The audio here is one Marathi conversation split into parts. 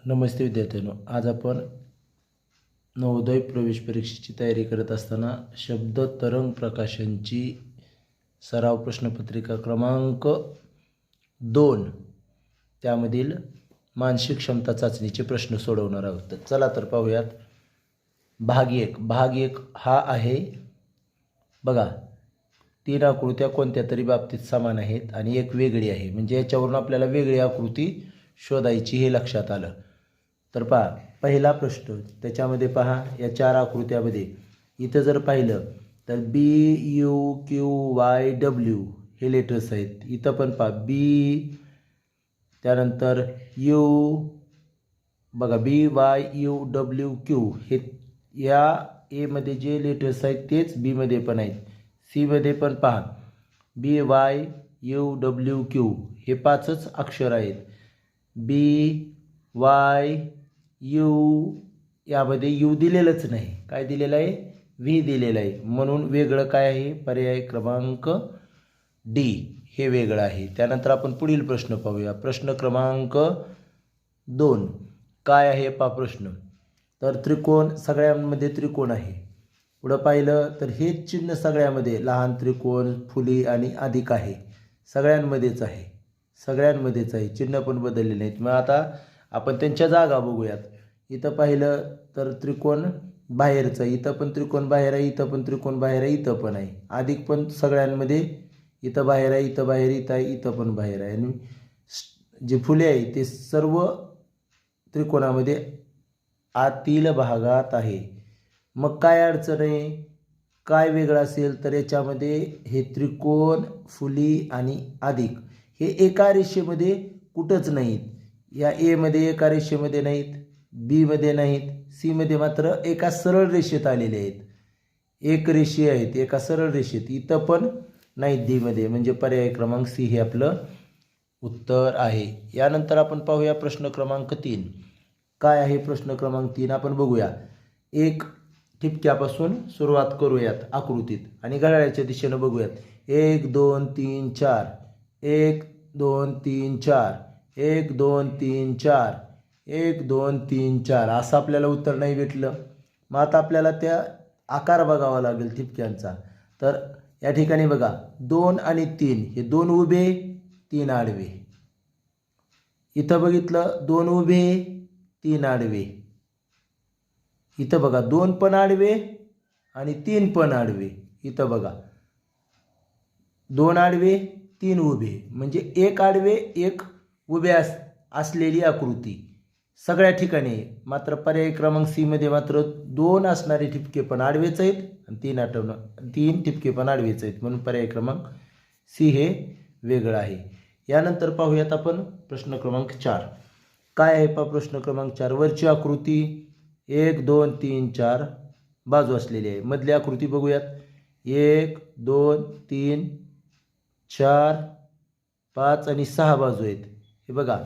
नमस्ते विद्यार्थ्यांनो, आज आपण नवोदय प्रवेश परीक्षेची तयारी करत असताना शब्द तरंग प्रकाशनची सराव प्रश्नपत्रिका क्रमांक 2 त्यामधील मानसिक क्षमता चाचणीचे प्रश्न सोडवणार आहोत. चला तर पाहूयात. भाग 1 हा आहे बघा. 3 आकृत्या कोणत्या तरी बाबतीत समान आहेत आणि एक वेगळी आहे, म्हणजे याच्यावरून आपल्याला वेगळी आकृती शोधायची हे लक्षात आलं. तर पहा, पहिला प्रश्न त्याच्यामध्ये पहा, या 4 आकृत्यामध्ये इथं जर पाहिलं तर BUQYW हे लेटर्स आहेत. इथं पण पहा बी, त्यानंतर यू बघा BYUWQ हे या एमध्ये जे लेटर्स आहेत तेच बीमध्ये पण आहेत. सीमध्ये पण पहा BYUWQ हे 5च अक्षर आहेत. BYU यामध्ये यू दिलेलंच नाही, काय दिलेलं आहे? व्ही दिलेलं आहे. म्हणून वेगळं काय आहे? पर्याय क्रमांक डी हे वेगळं आहे. त्यानंतर आपण पुढील प्रश्न पाहूया. प्रश्न क्रमांक 2 काय आहे पहा प्रश्न. तर त्रिकोण, सगळ्यांमध्ये त्रिकोण आहे. पुढं पाहिलं तर हे चिन्ह सगळ्यामध्ये लहान त्रिकोण, फुली आणि अधिक आहे. सगळ्यांमध्येच आहे, सगळ्यांमध्येच आहे. चिन्ह पण बदलले नाहीत. मग आता आपण त्यांच्या जागा बघूयात. इथं पाहिलं तर त्रिकोण बाहेरचं आहे, इथं पण त्रिकोण बाहेर आहे, इथं पण त्रिकोण बाहेर आहे, इथं पण आहे. अधिक पण सगळ्यांमध्ये इथं बाहेर आहे, इथं बाहेर, इथं आहे, इथं पण बाहेर आहे. आणि जे फुले आहे ते सर्व त्रिकोणामध्ये आतील भागात आहे. मग काय अडचण आहे? काय वेगळं असेल तर याच्यामध्ये हे त्रिकोण, फुली आणि अधिक हे एका रेषेमध्ये कुठंच नाहीत. या एमध्ये एका रेषेमध्ये नाहीत, बीमध्ये नाहीत, सीमध्ये मात्र एका सरळ रेषेत आलेले आहेत. एक रेषीय आहेत, एका सरळ रेषेत. इथं पण नाहीत डीमध्ये, म्हणजे पर्याय क्रमांक सी हे आपलं उत्तर आहे. यानंतर आपण पाहूया प्रश्न क्रमांक 3 काय आहे. प्रश्न क्रमांक 3 आपण बघूया. एक ठिपक्यापासून सुरुवात करूयात आकृतीत आणि घड्याळाच्या दिशेनं बघूयात. 1 2 3 4 1 2 3 4 1 2 3 4 1 2 3 4 असं आपल्याला उत्तर नाही भेटलं. मग आता आपल्याला त्या आकार बघावा लागेल ठिपक्यांचा. तर या ठिकाणी बघा 2 आणि 3 हे 2 उभे 3 आडवे. इथं बघितलं 2 उभे 3 आडवे. इथं बघा 2 पण आडवे आणि 3 पण आडवे. इथं बघा 2 आडवे 3 उभे, म्हणजे एक आडवे एक उभे असलेली आकृती सगळ्या ठिकाणी. मात्र पर्याय क्रमांक सी मध्ये मात्र 2 असणारे ठिपके पण आडवेच आहेत आणि 3 ठिपके पण आडवेच आहेत. म्हणून पर्याय क्रमांक सी हे वेगळं आहे. यानंतर पाहूयात आपण प्रश्न क्रमांक 4 काय आहे पहा. प्रश्न क्रमांक 4 वरची आकृती 1 2 3 4 बाजू असलेली आहे. मधली आकृती बघूयात. 1 2 3 4 5 आणि 6 बाजू आहेत. हे बघा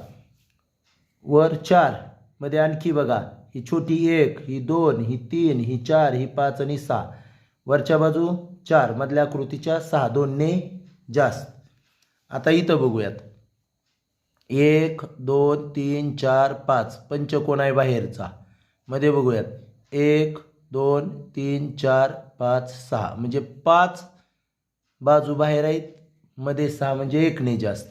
वर 4 मध्ये आणखी बघा, ही छोटी 1, ही 2, ही 3, ही 4, ही 5 आणि 6. वरच्या बाजू 4, मधल्या आकृतीच्या 6, 2 ने जास्त. आता इथं बघूयात. 1 2 3 4 5 पंचकोन आहे बाहेरचा. मध्ये बघूयात 1 2 3 4 5 6, म्हणजे 5 बाजू बाहेर आहेत, मध्ये 6 म्हणजे 1 ने जास्त.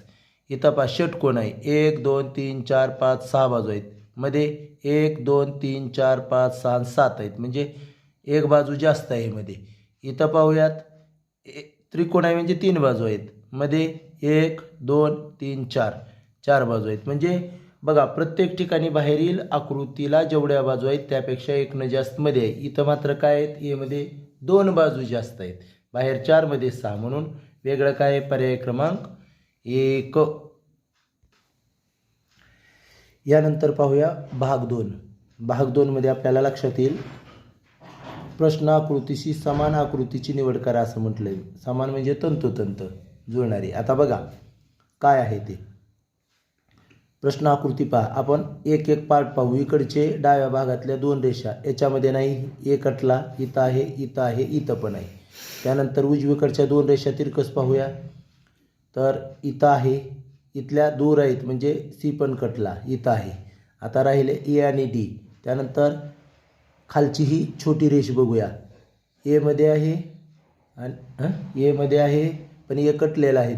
इथं पहा षटकोन आहे. 1 2 3 4 5 6 बाजू आहेत, मध्ये 1 2 3 4 5 6 7 आहेत, म्हणजे एक बाजू जास्त आहे मध्ये. इथं पाहूयात त्रिकोण आहे, म्हणजे 3 बाजू आहेत, मध्ये 1 2 3 4 बाजू आहेत. म्हणजे बघा प्रत्येक ठिकाणी बाहेरील आकृतीला जेवढ्या बाजू आहेत त्यापेक्षा 1 न जास्त मध्ये आहे. इथं मात्र काय आहेत? ए मध्ये 2 बाजू जास्त आहेत, बाहेर 4 मध्ये 6. म्हणून वेगळं काय आहे? पर्याय क्रमांक 1. यानंतर पाहूया भाग 2. भाग 2 मध्ये आपल्याला लक्षात येईल प्रश्न आकृतीशी समान आकृतीची निवड करा असं म्हटलंय. समान म्हणजे तंतोतंत जुळणारी. आता बघा काय आहे ते. प्रश्न आकृती पहा. आपण एक एक पार्ट पाहू. इकडचे डाव्या भागातल्या 2 रेषा याच्यामध्ये नाही, एक अटला, इथं आहे, इथं आहे, इथं पण आहे. त्यानंतर उजवीकडच्या 2 रेषा तिरकस पाहूया. तर इथं आहे, इथल्या दूर आहेत, म्हणजे सी पण कटला, इथं आहे. आता राहिले ए आणि डी. त्यानंतर खालची ही छोटी रेष बघूया. एमध्ये आहे आणि एमध्ये आहे पण ए कटलेला आहे,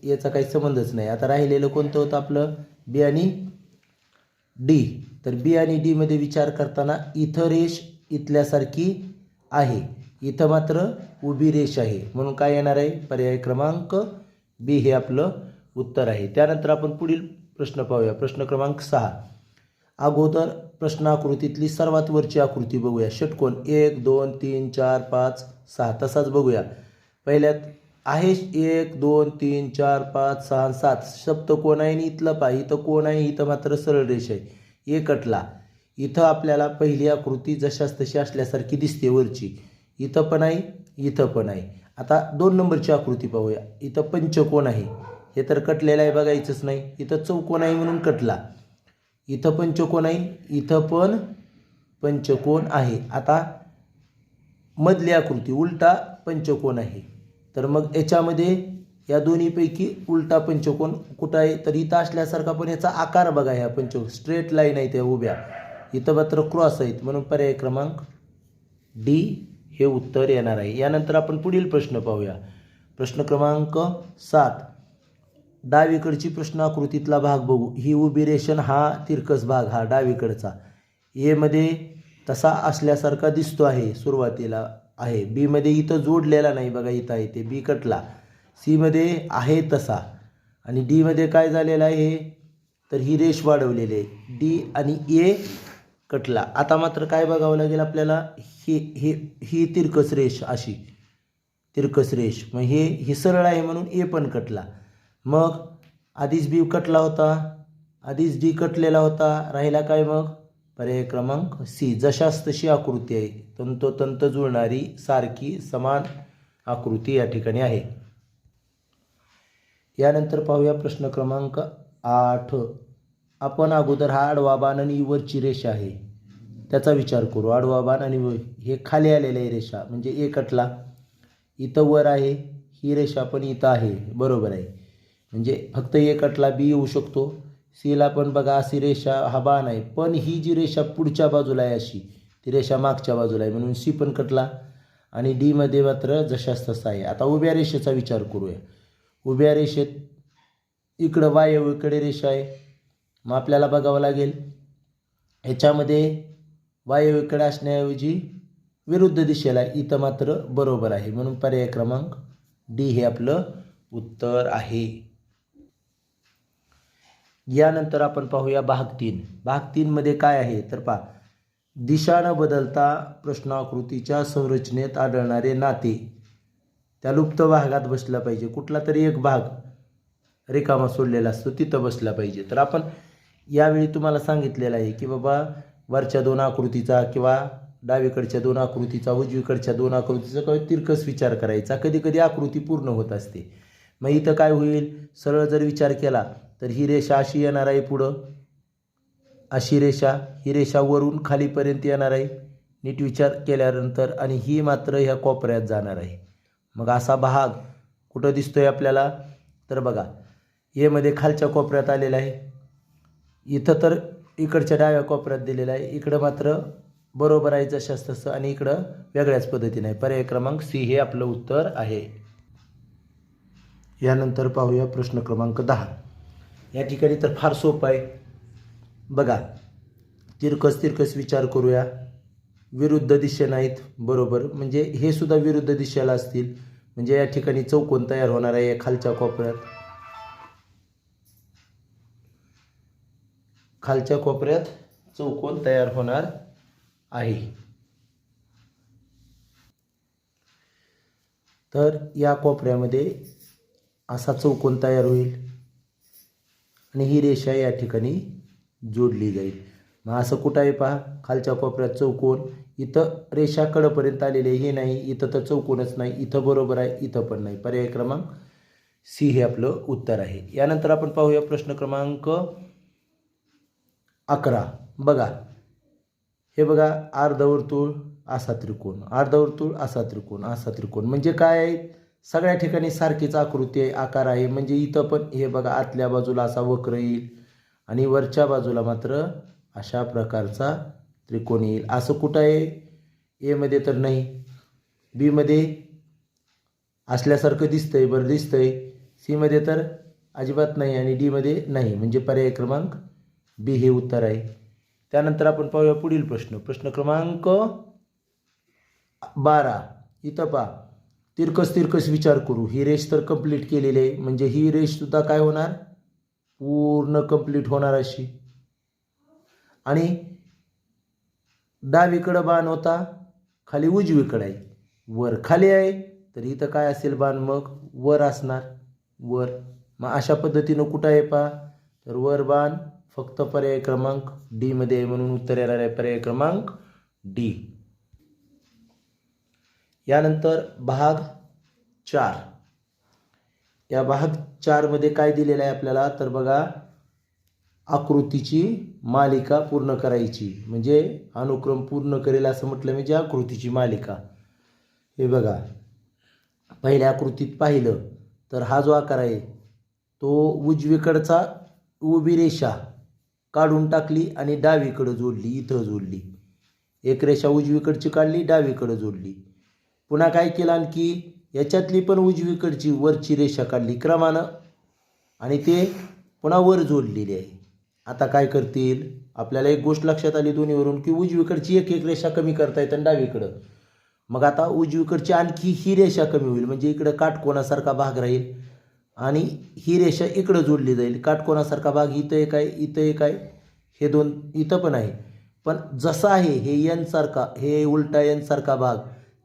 याचा काही संबंधच नाही. आता राहिलेलं कोणतं होतं आपलं? बी आणि डी. तर बी आणि डीमध्ये विचार करताना इथं रेष इथल्यासारखी आहे, इथं मात्र उभी रेष आहे, म्हणून काय येणार आहे? पर्याय क्रमांक बी हे आपलं उत्तर आहे. त्यानंतर आपण पुढील प्रश्न पाहूया. प्रश्न क्रमांक 6. अगोदर प्रश्न आकृतीतली सर्वात वरची आकृती बघूया. षटकोन 1 2 3 4 5 6. तसाच बघूया. पहिल्यात आहे 1 2 3 4 5 6 7 सप्तकोन आहे आणि इथलं पहा, इथं कोण आहे, इथं मात्र सरळ रेष आहे, ए कटला. इथं आपल्याला पहिली आकृती जशाच तशी असल्यासारखी दिसते वरची, इथं पण आहे, इथं पण आहे. आता 2 नंबरची आकृती पाहूया. इथं पंचकोन आहे, हे तर कटलेलं आहे, बघायचंच नाही. इथं चौकोन आहे म्हणून कटला. इथं पंचकोन आहे, इथं पण पंचकोन आहे. आता मधली आकृती उलटा पंचकोन आहे, तर मग याच्यामध्ये या दोन्हीपैकी उलटा पंचकोन कुठं आहे? तर इथं असल्यासारखा, पण याचा आकार बघा. ह्या पंचकोन स्ट्रेट लाईन आहे त्या उभ्या, इथं मात्र क्रॉस आहेत, म्हणून पर्याय क्रमांक डी हे उत्तर येणार आहे. यानंतर आपण पुढील प्रश्न पाहूया. प्रश्न क्रमांक 7. डावीकडची प्रश्न आकृतीतला भाग बघू. ही उभी रेषण हा तिरकस भाग, हा डावीकडचा एमध्ये तसा असल्यासारखा दिसतो आहे, सुरुवातीला आहे. बीमध्ये इथं जोडलेला नाही बघा, इथं आहे ते बी कटला. सीमध्ये आहे तसा आणि डीमध्ये काय झालेलं आहे? तर ही रेष वाढवलेली आहे, डी आणि ए कटला. आता मात्र काय बघावं लागेल आपल्याला? ही तिरकस रेष, अशी तिरकस रेष, मग ही सरळ आहे म्हणून ए पण कटला. मग आधीच बी कटला होता, आधीच डी कटलेला होता, राहिला काय मग? पर्याय क्रमांक सी. जशास तशी आकृती आहे, तंतोतंत जुळणारी सारखी समान आकृती या ठिकाणी आहे. यानंतर पाहूया प्रश्न क्रमांक 8. आपण अगोदर हा आडवा बाण आणि वरची रेषा आहे त्याचा विचार करू. आडवा बाण आणि हे खाली आलेले आहे रेषा, म्हणजे ए कटला. इथं वर आहे, ही रेषा पण इथं आहे, बरोबर आहे. म्हणजे फक्त ए कटला, बी येऊ शकतो. सीला पण बघा अशी रेषा, हा बाण आहे, पण ही जी रेषा पुढच्या बाजूला आहे अशी, ती रेषा मागच्या बाजूला आहे, म्हणून सी पण कटला. आणि डीमध्ये मात्र जशास तसा आहे. आता उभ्या रेषेचा विचार करूया. उभ्या रेषेत इकडं वायव्येकडे रेषा आहे, मग आपल्याला बघावं लागेल ह्याच्यामध्ये वायव्येकडे असण्याऐवजी विरुद्ध दिशेला आहे, इथं मात्र बरोबर आहे, म्हणून पर्याय क्रमांक डी हे आपलं उत्तर आहे. यानंतर आपण पाहूया भाग 3. भाग 3 मध्ये काय आहे तर पहा. दिशा न बदलता प्रश्नाकृतीच्या संरचनेत आढळणारे नाते त्या लुप्त भागात बसला पाहिजे. कुठला तरी एक भाग रिकामा सोडलेला असतो, तिथं बसला पाहिजे. तर आपण यावेळी तुम्हाला सांगितलेलं आहे की बाबा वरच्या 2 आकृतीचा किंवा डावीकडच्या 2 आकृतीचा, उजवीकडच्या 2 आकृतीचा काही तिरकस विचार करायचा. कधी कधी आकृती पूर्ण होत असते. मग इथं काय होईल? सरळ जर विचार केला तर ही रेषा अशी येणार आहे पुढं, अशी रेषा, ही रेषा वरून खालीपर्यंत येणार आहे नीट विचार केल्यानंतर, आणि ही मात्र ह्या कोपऱ्यात जाणार आहे. मग असा भाग कुठं दिसतोय आपल्याला? तर बघा एमध्ये खालच्या कोपऱ्यात आलेला आहे, इथं तर इकडच्या डाव्या कोपऱ्यात दिलेला आहे, इकडं मात्र बरोबर आहे जशास तसं, आणि इकडं वेगळ्याच पद्धतीने आहे. पर्याय क्रमांक सी हे आपलं उत्तर आहे. यानंतर पाहूया प्रश्न क्रमांक 10. या ठिकाणी तर फार सोपं आहे बघा. तिरकस विचार करूया. विरुद्ध दिशेने आहेत, बरोबर, म्हणजे हे सुद्धा विरुद्ध दिशेला असतील, म्हणजे या ठिकाणी चौकोन तयार होणार आहे खालच्या कोपऱ्यात. खालच्या कोपऱ्यात चौकोन तयार होणार आहे. तर या कोपऱ्यामध्ये असा चौकोन तयार होईल आणि ही रेषा या ठिकाणी जोडली जाईल. मग असं कुठं आहे पहा, खालच्या कोपऱ्यात चौकोन, इथं रेषा कडपर्यंत आलेली आहे, हे नाही, इथं तर चौकोनच नाही, इथं बरोबर आहे, इथं पण नाही. पर्याय क्रमांक सी हे आपलं उत्तर आहे. यानंतर आपण पाहूया प्रश्न क्रमांक 11. बघा हे बघा, अर्धवर्तुळ असा त्रिकोण, अर्धवर्तुळ असा त्रिकोण, असा त्रिकोण, म्हणजे काय आहे? सगळ्या ठिकाणी सारखीच आकृती आहे, आकार आहे. म्हणजे इथं पण हे बघा आतल्या बाजूला असा वक्र येईल आणि वरच्या बाजूला मात्र अशा प्रकारचा त्रिकोण येईल. असं कुठं आहे? एमध्ये तर नाही, बीमध्ये असल्यासारखं दिसतंय, बरं दिसतंय, सीमध्ये तर अजिबात नाही आणि डीमध्ये नाही, म्हणजे पर्याय क्रमांक बी हे उत्तर आहे. त्यानंतर आपण पाहूया पुढील प्रश्न. प्रश्न क्रमांक 12. इथं पहा, तिरकस विचार करू. ही रेष तर कंप्लीट केलेली आहे, म्हणजे ही रेषसुद्धा काय होणार? पूर्ण कंप्लीट होणार अशी. आणि डावीकडं बाण होता, खाली उजवीकडे आहे, वर खाली आहे, तर इथं काय असेल बाण? मग वर असणार, वर. मग अशा पद्धतीनं कुठं आहे पहा, तर वर बाण फक्त पर्याय क्रमांक डी मध्ये आहे, म्हणून उत्तर येणार आहे पर्याय क्रमांक डी. यानंतर भाग 4. या भाग 4 मध्ये काय दिलेलं आहे आपल्याला? तर बघा, आकृतीची मालिका पूर्ण करायची, म्हणजे अनुक्रम पूर्ण करेल असं म्हटलं म्हणजे आकृतीची मालिका. हे बघा, पहिल्या आकृतीत पाहिलं तर हा जो आकार आहे तो उजवीकडचा उभी रेषा काढून टाकली आणि डावीकडे जोडली, इथं जोडली. एक रेषा उजवीकडची काढली, डावीकडे जोडली. पुन्हा काय केलं? आणखी याच्यातली पण उजवीकडची वरची रेषा काढली क्रमानं आणि ते पुन्हा वर जोडलेली आहे. आता काय करतील? आपल्याला एक गोष्ट लक्षात आली दोन्हीवरून की उजवीकडची एक एक रेषा कमी करता येते डावीकडं. मग आता उजवीकडची आणखी ही रेषा कमी होईल, म्हणजे इकडं काटकोनासारखा भाग राहील आणि ही रेषा इकडं जोडली जाईल. काटकोनासारखा भाग इथं एक आहे, इथं एक आहे, हे दोन इथं पण आहे. पण जसं आहे हे एन सारखा, हे उलटा एन सारखा भाग,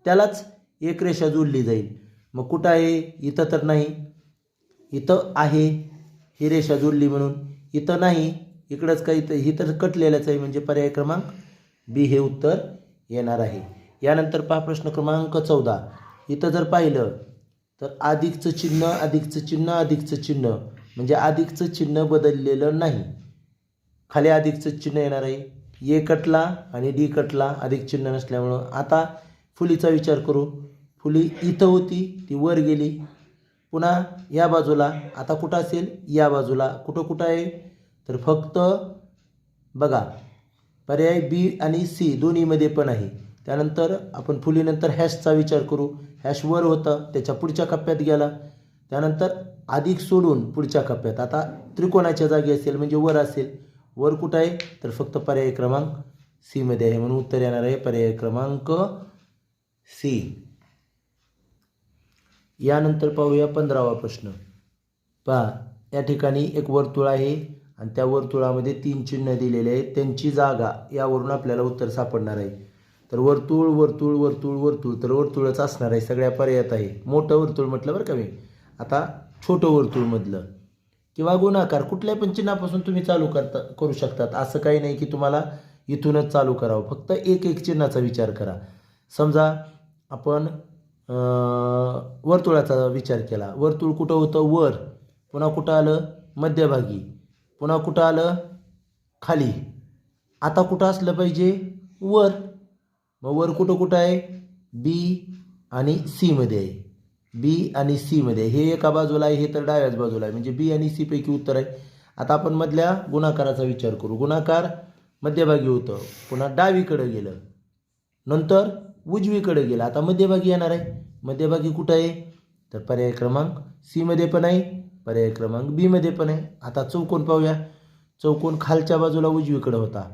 त्यालाच एक रेषा जोडली जाईल. मग कुठं आहे? इथं तर नाही, इथं आहे ही रेषा जोडली म्हणून, इथं नाही, इकडंच काही, इथं ही तर कटलेलंच आहे, म्हणजे पर्याय क्रमांक बी हे उत्तर येणार आहे. यानंतर पहा प्रश्न क्रमांक 14. इथं जर पाहिलं तर अधिकचं चिन्ह, अधिकचं चिन्ह, अधिकचं चिन्ह, म्हणजे अधिकचं चिन्ह बदललेलं नाही. खाली अधिकचं चिन्ह येणार आहे. ए कटला आणि डी कटला, अधिक चिन्ह नसल्यामुळं. आता फुलीचा विचार करू. फुली इथं होती, ती वर गेली, पुन्हा या बाजूला, आता कुठं असेल? या बाजूला. कुठं आहे? तर फक्त बघा, पर्याय बी आणि सी दोन्हीमध्ये पण आहे. त्यानंतर आपण फुलीनंतर हॅशचा विचार करू. हॅश वर होतं, त्याच्या पुढच्या कप्प्यात गेला, त्यानंतर अधिक सोडून पुढच्या कप्प्यात. आता त्रिकोणाच्या जागी असेल म्हणजे वर असेल. वर कुठं आहे? तर फक्त पर्याय क्रमांक सी मध्ये आहे, म्हणून उत्तर येणार आहे पर्याय क्रमांक सी. यानंतर पाहूया 15वा प्रश्न. पहा, या ठिकाणी एक वर्तुळ आहे आणि त्या वर्तुळामध्ये 3 चिन्ह दिलेले आहेत, त्यांची जागा यावरून आपल्याला उत्तर सापडणार आहे. तर वर्तुळ वर्तुळ वर्तुळ वर्तुळ, तर वर्तुळच असणार आहे, सगळ्या पर्यायात आहे. मोठं वर्तुळ म्हटलं बरं का मी. आता छोटं वर्तुळमधलं किंवा गुणाकार कुठल्या पण चिन्हापासून तुम्ही चालू करू शकतात. असं काही नाही की तुम्हाला इथूनच चालू करावं, फक्त एक एक चिन्हाचा विचार करा. समजा आपण वर्तुळाचा विचार केला. वर्तुळ कुठं होतं? वर. पुन्हा कुठं आलं? मध्यभागी. पुन्हा कुठं आलं? खाली. आता कुठं असलं पाहिजे? वर. मग वर कुठं आहे? बी आणि सी मध्ये आहे. बी आणि सी मध्ये, हे एका बाजूला आहे, हे तर डाव्याच बाजूला आहे, म्हणजे बी आणि सी पैकी उत्तर आहे. आता आपण मधल्या गुणाकाराचा विचार करू. गुणाकार मध्यभागी होतं, पुन्हा डावीकडे गेलं, नंतर उजवीकडे गेलं, आता मध्यभागी येणार आहे. मध्यभागी कुठं आहे? तर पर्याय क्रमांक सी मध्ये पण आहे, पर्याय क्रमांक बी मध्ये पण आहे. आता चौकोन पाहूया. चौकोन खालच्या बाजूला उजवीकडे होता,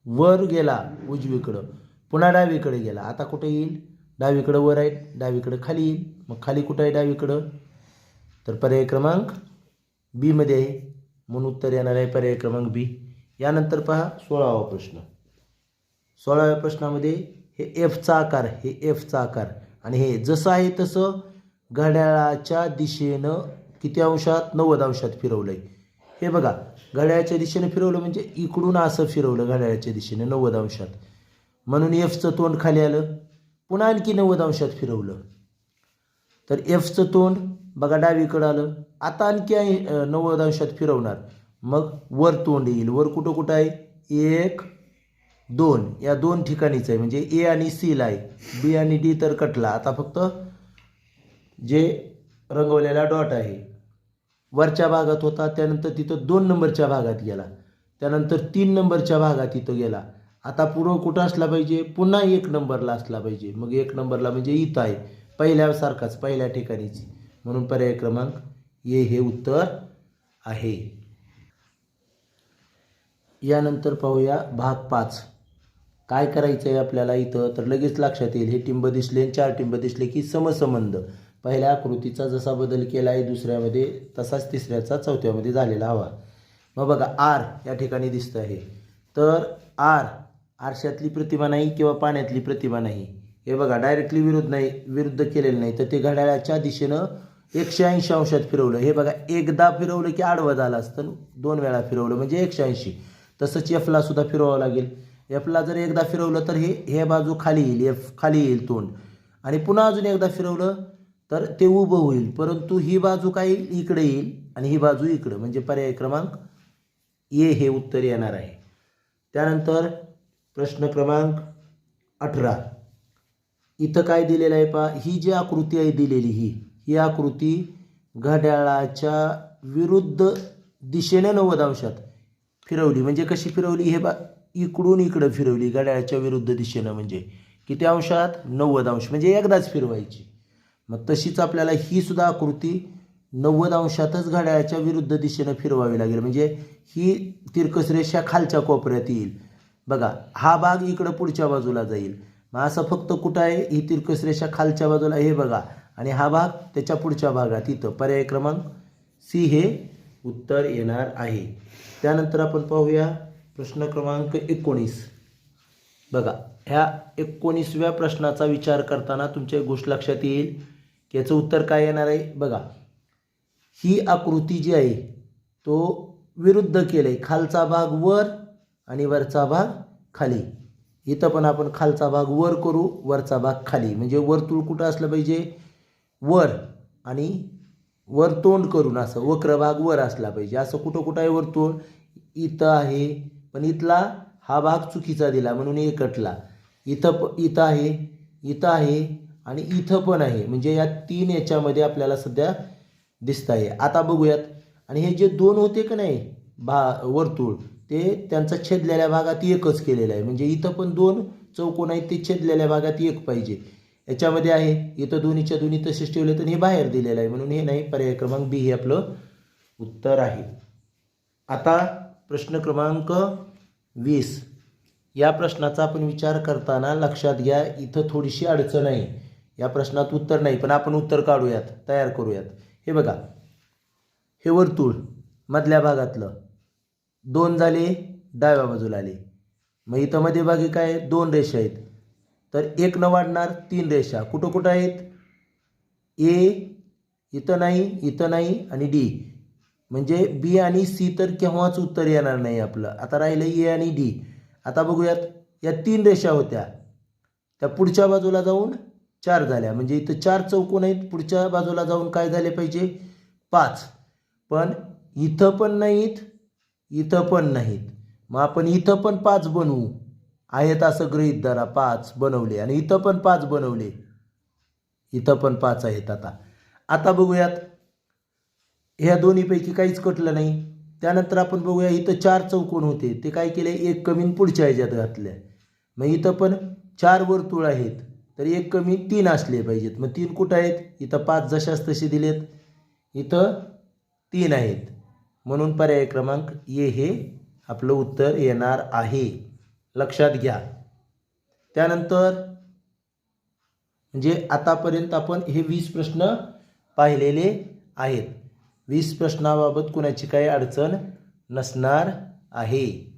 वर गेला उजवीकडं, पुन्हा डावीकडे गेला. आता कुठे येईल? डावीकडं वर आहे, डावीकडं खाली येईल. मग खाली कुठं आहे? डावीकडं. तर पर्याय क्रमांक बी मध्ये आहे, म्हणून उत्तर येणार आहे पर्याय क्रमांक बी. यानंतर पहा 16वा प्रश्न. 16व्या प्रश्नामध्ये हे एफचा आकार, हे एफचा आकार आणि हे जसं आहे तसं घड्याळाच्या दिशेनं किती अंशात? 90 अंशात फिरवलंय. हे बघा, घड्याळाच्या दिशेने फिरवलं म्हणजे इकडून असं फिरवलं घड्याळाच्या दिशेने 90 अंशात, म्हणून एफचं तोंड खाली आलं. पुन्हा आणखी 90 अंशात फिरवलं तर एफचं तोंड बघा डावीकडं आलं. आता आणखी 90 अंशात फिरवणार, मग वर तोंड येईल. वर कुठं आहे? 1 2 या 2 ठिकाणीच आहे, म्हणजे ए आणि सी ला आहे. बी आणि डी तर कटला. आता फक्त जे रंगवलेला डॉट आहे वरच्या भागात होता, त्यानंतर तिथं 2 नंबरच्या भागात गेला, त्यानंतर 3 नंबरच्या भागात इथं गेला. आता पुढं कुठं असला पाहिजे, पुन्हा 1 नंबरला असला पाहिजे. मग 1 नंबरला म्हणजे इथं आहे, पहिल्यासारखाच पहिल्या ठिकाणीची. म्हणून पर्याय क्रमांक ए हे उत्तर आहे. यानंतर पाहूया भाग 5. काय करायचं आहे आपल्याला इथं, तर लगेच लक्षात येईल. हे टिंब दिसले, 4 टिंब दिसले की समसंबंध. पहिल्या आकृतीचा जसा बदल केला आहे दुसऱ्यामध्ये, तसाच तिसऱ्याचा चौथ्यामध्ये झालेला हवा. मग बघा आर या ठिकाणी दिसतं आहे, तर आरशातली प्रतिमा नाही किंवा पाण्यातली प्रतिमा नाही. हे बघा डायरेक्टली विरुद्ध केलेलं नाही, तर ते घड्याळाच्या दिशेनं 180 अंशात फिरवलं. हे बघा एकदा फिरवलं की आडवं झालं असतं, 2 वेळा फिरवलं म्हणजे 180. तसंच एफला सुद्धा फिरवावं लागेल. एफला जर एकदा फिरवलं तर हे बाजू खाली येईल, एफ खाली येईल तोंड, आणि पुन्हा अजून एकदा फिरवलं तर ते उभं होईल. परंतु ही बाजू काय येईल, इकडे येईल, आणि ही बाजू इकडं. म्हणजे पर्याय क्रमांक ए हे उत्तर येणार आहे. त्यानंतर प्रश्न क्रमांक 18. इथं काय दिलेलं आहे पहा. ही जी आकृती आहे दिलेली, ही आकृती घड्याळाच्या विरुद्ध दिशेने 90 अंशात फिरवली. म्हणजे कशी फिरवली, हे इकडून इकडं फिरवली घड्याळाच्या विरुद्ध दिशेनं. म्हणजे किती अंशात, 90 अंश. म्हणजे एकदाच फिरवायची. मग तशीच आपल्याला ही सुद्धा आकृती 90 अंशातच घड्याळाच्या विरुद्ध दिशेनं फिरवावी लागेल. म्हणजे ही तिरकस रेषा खालच्या कोपऱ्यात येईल. बघा हा भाग इकडं पुढच्या बाजूला जाईल. मग असं फक्त कुठं आहे, ही तिरकस रेषा खालच्या बाजूला, हे बघा, आणि हा भाग त्याच्या पुढच्या भागात. इथं पर्याय क्रमांक सी हे उत्तर येणार आहे. त्यानंतर आपण पाहूया प्रश्न क्रमांक 19. बघा ह्या 19व्या प्रश्नाचा विचार करताना तुमच्या एक गोष्ट लक्षात येईल की याचं उत्तर काय येणार आहे. बघा ही आकृती जी आहे तो विरुद्ध केलं आहे, खालचा भाग वर आणि वरचा भाग खाली. इथं पण आपण खालचा भाग वर करू, वरचा भाग खाली. म्हणजे वर्तुळ कुठं असलं पाहिजे, वर, आणि वर तोंड करून असं वक्र भाग वर असला पाहिजे. असं कुठं आहे वर्तुळ, इथं आहे, पण इथला हा भाग चुकीचा दिला म्हणून हे कटला. इथं आहे, इथं आहे, आणि इथं पण आहे. म्हणजे या 3 याच्यामध्ये आपल्याला सध्या दिसत आहे. आता बघूयात. आणि हे जे 2 होते का नाही वर्तुळ, ते त्यांचा छेदलेल्या भागात एकच केलेलं आहे. म्हणजे इथं पण 2 चौकोन आहेत, ते छेदलेल्या भागात एक पाहिजे. याच्यामध्ये आहे, इथं दोन्हीच्या दोन्ही तसेच ठेवले, तर हे बाहेर दिलेलं आहे म्हणून हे नाही. पर्याय क्रमांक बी हे आपलं उत्तर आहे. आता प्रश्न क्रमांक 20. या प्रश्नाचा आपण विचार करताना लक्षात घ्या, इथं थोडीशी अडचण आहे. या प्रश्नात उत्तर नाही, पण आपण उत्तर काढूयात, तयार करूयात. हे बघा, हे वर्तुळ मधल्या भागातलं 2 झाले, डाव्या बाजूला आले. मग इथं मध्ये भागी काय 2 रेषा आहेत, तर 1 न वाढणार 3 रेषा. कुठं आहेत, ए इथं नाही, इथं नाही, आणि डी. म्हणजे बी आणि सी तर केव्हाच उत्तर येणार नाही आपलं. आता राहिलं ए आणि डी. आता बघूयात, या 3 रेषा होत्या, त्या पुढच्या बाजूला जाऊन 4 झाल्या. म्हणजे इथं 4 चौकोन आहेत, पुढच्या बाजूला जाऊन काय झाले पाहिजे, 5. पण इथं पण नाहीत, इथं पण नाहीत. मग आपण इथं पण 5 बनवू, आहेत असं गृहीत धरा, 5 बनवले, आणि इथं पण 5 बनवले, इथं पण 5 आहेत. आता बघूयात, ह्या दोन्हीपैकी काहीच कटलं नाही. त्यानंतर आपण बघूया, इथं 4 चौकोन होते, ते काय केले, एक कमी पुढच्या ह्याच्यात घातल्या. मग इथं पण 4 वर्तुळ आहेत, तर एक कमी 3 असले पाहिजेत. मग 3 कुठं आहेत, इथं 5 जशाच तसे दिलेत, इथं 3 आहेत. म्हणून पर्याय क्रमांक ए हे आपलं उत्तर येणार आहे. लक्षात घ्या. त्यानंतर म्हणजे आतापर्यंत आपण हे 20 प्रश्न पाहिलेले आहेत. 20 प्रश्नाबाबत कुणाची काही अडचण नसणार आहे.